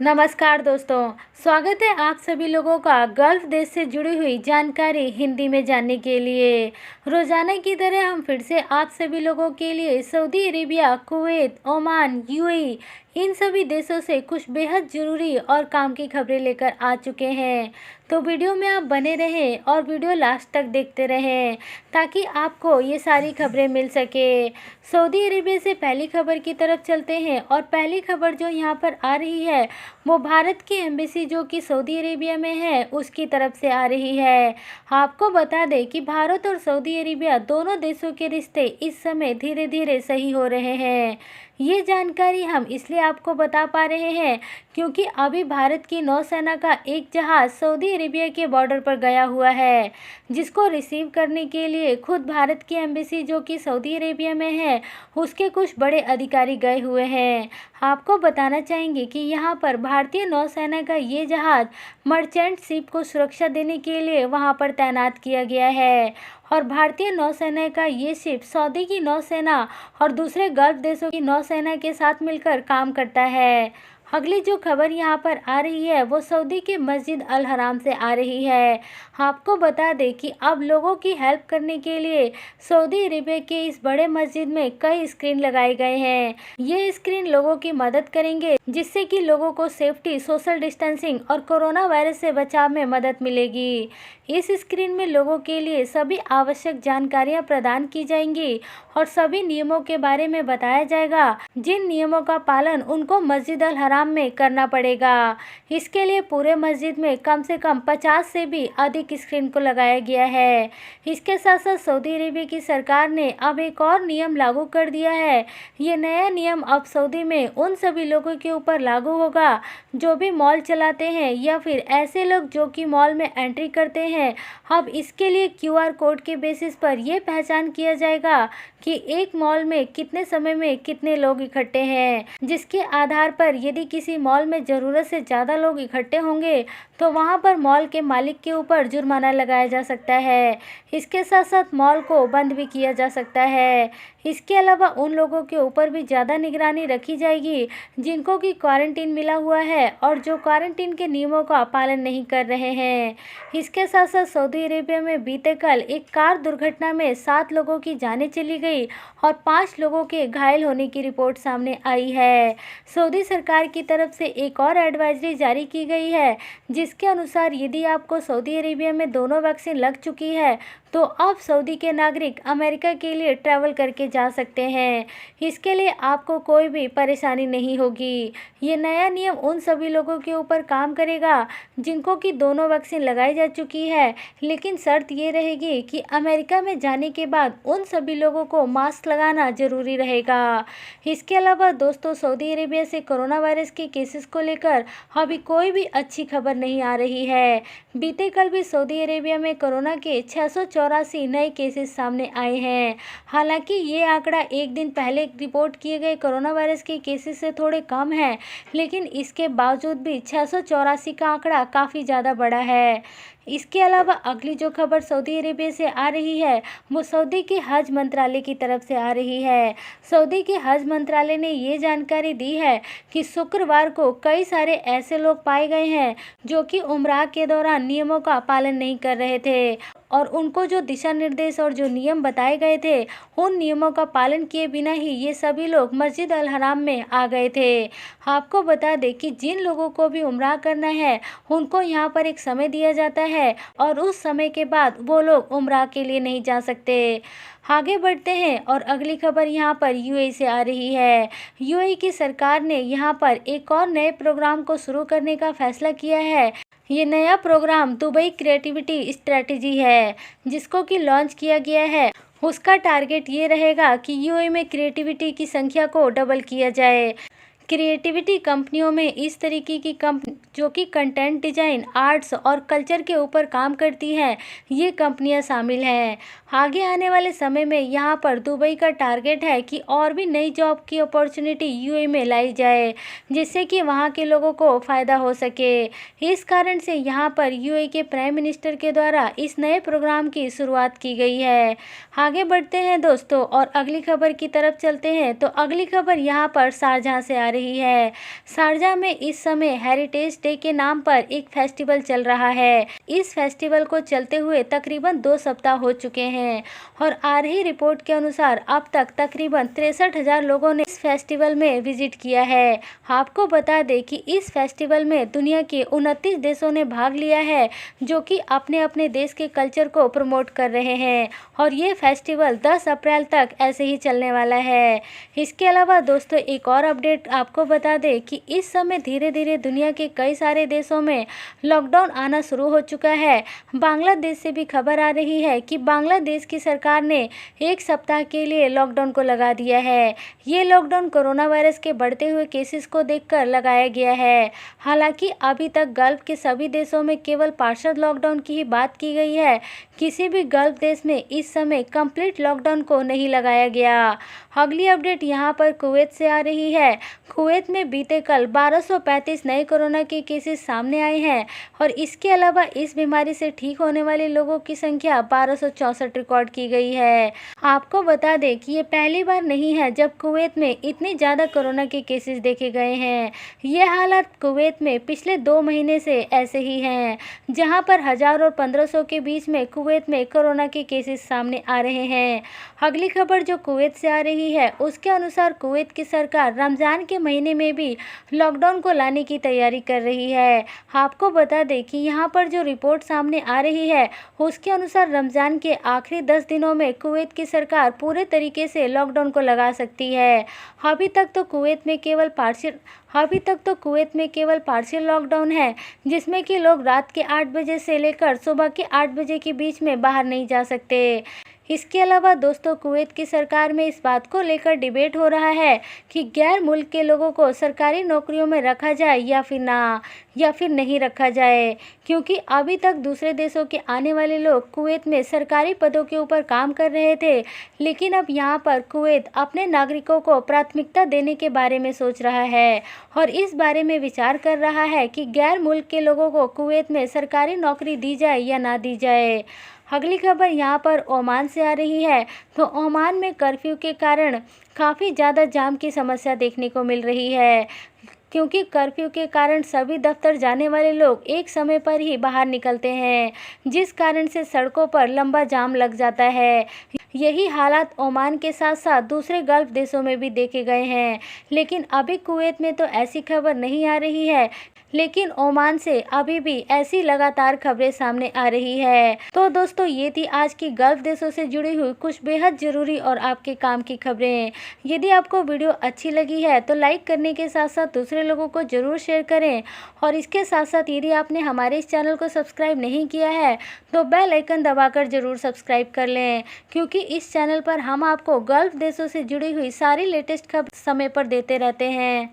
नमस्कार दोस्तों, स्वागत है आप सभी लोगों का गल्फ़ देश से जुड़ी हुई जानकारी हिंदी में जानने के लिए। रोज़ाना की तरह हम फिर से आप सभी लोगों के लिए Saudi Arabia, Kuwait, Oman, UAE इन सभी देशों से कुछ बेहद ज़रूरी और काम की खबरें लेकर आ चुके हैं। तो वीडियो में आप बने रहें और वीडियो लास्ट तक देखते रहें ताकि आपको ये सारी खबरें मिल सके। सऊदी अरेबिया से पहली खबर की तरफ चलते हैं और पहली खबर जो यहाँ पर आ रही है वो भारत की एम्बेसी जो कि सऊदी अरेबिया में है उसकी तरफ से आ रही है। आपको बता दें कि भारत और सऊदी अरेबिया दोनों देशों के रिश्ते इस समय धीरे धीरे सही हो रहे हैं। ये जानकारी हम इसलिए आपको बता पा रहे हैं क्योंकि अभी भारत की नौसेना का एक जहाज़ सऊदी अरेबिया के बॉर्डर पर गया हुआ है, जिसको रिसीव करने के लिए खुद भारत की एम्बेसी जो कि सऊदी अरेबिया में है उसके कुछ बड़े अधिकारी गए हुए हैं। आपको बताना चाहेंगे कि यहाँ पर भारतीय नौसेना का ये जहाज़ मर्चेंट शिप को सुरक्षा देने के लिए वहाँ पर तैनात किया गया है और भारतीय नौसेना का ये शिप सऊदी की नौसेना और दूसरे गल्फ देशों की नौसेना के साथ मिलकर काम करता है। अगली जो खबर यहाँ पर आ रही है वो सऊदी के मस्जिद अल हराम से आ रही है। आपको बता दें कि अब लोगों की हेल्प करने के लिए सऊदी अरेबिया के इस बड़े मस्जिद में कई स्क्रीन लगाए गए हैं। ये स्क्रीन लोगों की मदद करेंगे जिससे कि लोगों को सेफ्टी, सोशल डिस्टेंसिंग और कोरोना वायरस से बचाव में मदद मिलेगी। इस स्क्रीन में लोगों के लिए सभी आवश्यक जानकारियां प्रदान की जाएंगी और सभी नियमों के बारे में बताया जाएगा जिन नियमों का पालन उनको मस्जिद अल हराम में करना पड़ेगा। इसके लिए पूरे मस्जिद में कम से कम 50 से भी अधिक स्क्रीन को लगाया गया है। इसके साथ साथ सऊदी अरेबिया की सरकार ने अब एक और नियम लागू कर दिया है। ये नया नियम अब सऊदी में उन सभी लोगों के ऊपर लागू होगा जो भी मॉल चलाते हैं या फिर ऐसे लोग जो कि मॉल में एंट्री करते हैं। अब इसके लिए क्यूआर कोड के बेसिस पर यह पहचान किया जाएगा कि एक मॉल में कितने समय में कितने लोग इकट्ठे हैं, जिसके आधार पर यदि किसी मॉल में ज़रूरत से ज़्यादा लोग इकट्ठे होंगे तो वहां पर मॉल के मालिक के ऊपर जुर्माना लगाया जा सकता है। इसके साथ साथ मॉल को बंद भी किया जा सकता है। इसके अलावा उन लोगों के ऊपर भी ज़्यादा निगरानी रखी जाएगी जिनको कि क्वारंटीन मिला हुआ है और जो क्वारंटीन के नियमों का पालन नहीं कर रहे हैं। इसके साथ साथ सऊदी अरेबिया में बीते कल एक कार दुर्घटना में 7 लोगों की जानें चली गई और 5 लोगों के घायल होने की रिपोर्ट सामने आई है। सऊदी सरकार की तरफ से एक और एडवाइजरी जारी की गई है जिसके अनुसार यदि आपको सऊदी अरेबिया में दोनों वैक्सीन लग चुकी है तो अब सऊदी के नागरिक अमेरिका के लिए ट्रैवल करके जा सकते हैं। इसके लिए आपको कोई भी परेशानी नहीं होगी। ये नया नियम उन सभी लोगों के ऊपर काम करेगा जिनको कि दोनों वैक्सीन लगाई जा चुकी है, लेकिन शर्त ये रहेगी कि अमेरिका में जाने के बाद उन सभी लोगों को मास्क लगाना जरूरी रहेगा। इसके अलावा दोस्तों, सऊदी अरेबिया से कोरोना वायरस के केसेस को लेकर अभी कोई भी अच्छी खबर नहीं आ रही है। बीते कल भी सऊदी अरेबिया में कोरोना के 684 नए केसेस सामने आए हैं। हालांकि ये आंकड़ा एक दिन पहले रिपोर्ट किए गए कोरोना वायरस के केसेस से थोड़े कम है, लेकिन इसके बावजूद भी 684 का आंकड़ा काफ़ी ज़्यादा बड़ा है। इसके अलावा अगली जो खबर सऊदी अरेबिया से आ रही है वो सऊदी के हज मंत्रालय की तरफ से आ रही है। सऊदी के हज मंत्रालय ने ये जानकारी दी है कि शुक्रवार को कई सारे ऐसे लोग पाए गए हैं जो कि उम्राह के दौरान नियमों का पालन नहीं कर रहे थे और उनको जो दिशा निर्देश और जो नियम बताए गए थे उन नियमों का पालन किए बिना ही ये सभी लोग मस्जिद अल हराम में आ गए थे। आपको बता दें कि जिन लोगों को भी उम्राह करना है उनको यहाँ पर एक समय दिया जाता है और उस समय के बाद वो लोग उम्राह के लिए नहीं जा सकते। आगे बढ़ते हैं और अगली खबर यहाँ पर यूएई से आ रही है। यूएई की सरकार ने यहाँ पर एक और नए प्रोग्राम को शुरू करने का फैसला किया है। ये नया प्रोग्राम दुबई क्रिएटिविटी स्ट्रेटजी है जिसको कि लॉन्च किया गया है। उसका टारगेट ये रहेगा कि यूएई में क्रिएटिविटी की संख्या को डबल किया जाए। क्रिएटिविटी कंपनियों में इस तरीके की जो कि कंटेंट डिजाइन, आर्ट्स और कल्चर के ऊपर काम करती हैं, ये कंपनियां शामिल हैं। आगे आने वाले समय में यहाँ पर दुबई का टारगेट है कि और भी नई जॉब की अपॉर्चुनिटी यूएई में लाई जाए, जिससे कि वहाँ के लोगों को फ़ायदा हो सके। इस कारण से यहाँ पर यूएई के प्राइम मिनिस्टर के द्वारा इस नए प्रोग्राम की शुरुआत की गई है। आगे बढ़ते हैं दोस्तों और अगली खबर की तरफ चलते हैं। तो अगली खबर यहाँ पर शारजाह से आ रही है। शारजाह में इस समय हेरिटेज डे के नाम पर एक फेस्टिवल चल रहा है। इस फेस्टिवल को चलते हुए तकरीबन 2 सप्ताह हो चुके हैं और आ रही रिपोर्ट के अनुसार अब तक तकरीबन 63,000 लोगों ने इस फेस्टिवल में विजिट किया है। आपको बता दें कि इस फेस्टिवल में दुनिया के 29 देशों ने भाग लिया है, जो कि अपने अपने देश के कल्चर को प्रमोट कर रहे हैं और ये फेस्टिवल 10 अप्रैल तक ऐसे ही चलने वाला है। इसके अलावा दोस्तों एक और अपडेट आपको बता दें कि इस समय धीरे धीरे दुनिया के कई सारे देशों में लॉकडाउन आना शुरू हो चुका है। बांग्लादेश से भी खबर आ रही है कि बांग्लादेश की सरकार ने 1 सप्ताह के लिए लॉकडाउन को लगा दिया है। ये लॉकडाउन कोरोना वायरस के बढ़ते हुए केसेस को देखकर लगाया गया है। हालांकि अभी तक गल्फ के सभी देशों में केवल पार्शियल लॉकडाउन की ही बात की गई है। किसी भी गल्फ देश में इस समय कंप्लीट लॉकडाउन को नहीं लगाया गया। अगली अपडेट यहाँ पर कुवैत से आ रही है। कुवैत में बीते कल 1235 नए कोरोना के केसेस सामने आए हैं और इसके अलावा इस बीमारी से ठीक होने वाले लोगों की संख्या 1264 रिकॉर्ड की गई है। आपको बता दें कि ये पहली बार नहीं है जब कुवैत में इतने ज़्यादा कोरोना के केसेस देखे गए हैं। ये हालात कुवैत में पिछले 2 महीने से ऐसे ही हैं, जहां पर 1000 और 1500 के बीच में कुवैत में कोरोना के केसेस सामने आ रहे हैं। अगली खबर जो कुवैत से आ रही है उसके अनुसार कुवैत की सरकार रमज़ान के महीने में भी लॉकडाउन को लाने की तैयारी कर रही है। आपको बता दें कि यहाँ पर जो रिपोर्ट सामने आ रही है उसके अनुसार रमज़ान के आखिरी 10 दिनों में कुवैत की सरकार पूरे तरीके से लॉकडाउन को लगा सकती है। अभी तक तो कुवैत में केवल पार्शियल लॉकडाउन है, जिसमें कि लोग रात के 8 बजे से लेकर सुबह के 8 बजे के बीच में बाहर नहीं जा सकते। इसके अलावा दोस्तों कुवैत की सरकार में इस बात को लेकर डिबेट हो रहा है कि गैर मुल्क के लोगों को सरकारी नौकरियों में रखा जाए या फिर नहीं रखा जाए, क्योंकि अभी तक दूसरे देशों के आने वाले लोग कुवैत में सरकारी पदों के ऊपर काम कर रहे थे, लेकिन अब यहाँ पर कुवैत अपने नागरिकों को प्राथमिकता देने के बारे में सोच रहा है और इस बारे में विचार कर रहा है कि गैर मुल्क के लोगों को कुवैत में सरकारी नौकरी दी जाए या ना दी जाए। अगली खबर यहाँ पर ओमान से आ रही है। तो ओमान में कर्फ्यू के कारण काफ़ी ज़्यादा जाम की समस्या देखने को मिल रही है, क्योंकि कर्फ्यू के कारण सभी दफ्तर जाने वाले लोग एक समय पर ही बाहर निकलते हैं, जिस कारण से सड़कों पर लंबा जाम लग जाता है। यही हालात ओमान के साथ साथ दूसरे गल्फ देशों में भी देखे गए हैं, लेकिन अभी कुवैत में तो ऐसी खबर नहीं आ रही है, लेकिन ओमान से अभी भी ऐसी लगातार खबरें सामने आ रही है। तो दोस्तों ये थी आज की गल्फ देशों से जुड़ी हुई कुछ बेहद ज़रूरी और आपके काम की खबरें। यदि आपको वीडियो अच्छी लगी है तो लाइक करने के साथ साथ दूसरे लोगों को ज़रूर शेयर करें और इसके साथ साथ यदि आपने हमारे इस चैनल को सब्सक्राइब नहीं किया है तो बेल आइकन दबाकर ज़रूर सब्सक्राइब कर लें, क्योंकि इस चैनल पर हम आपको गल्फ देशों से जुड़ी हुई सारी लेटेस्ट खबर समय पर देते रहते हैं।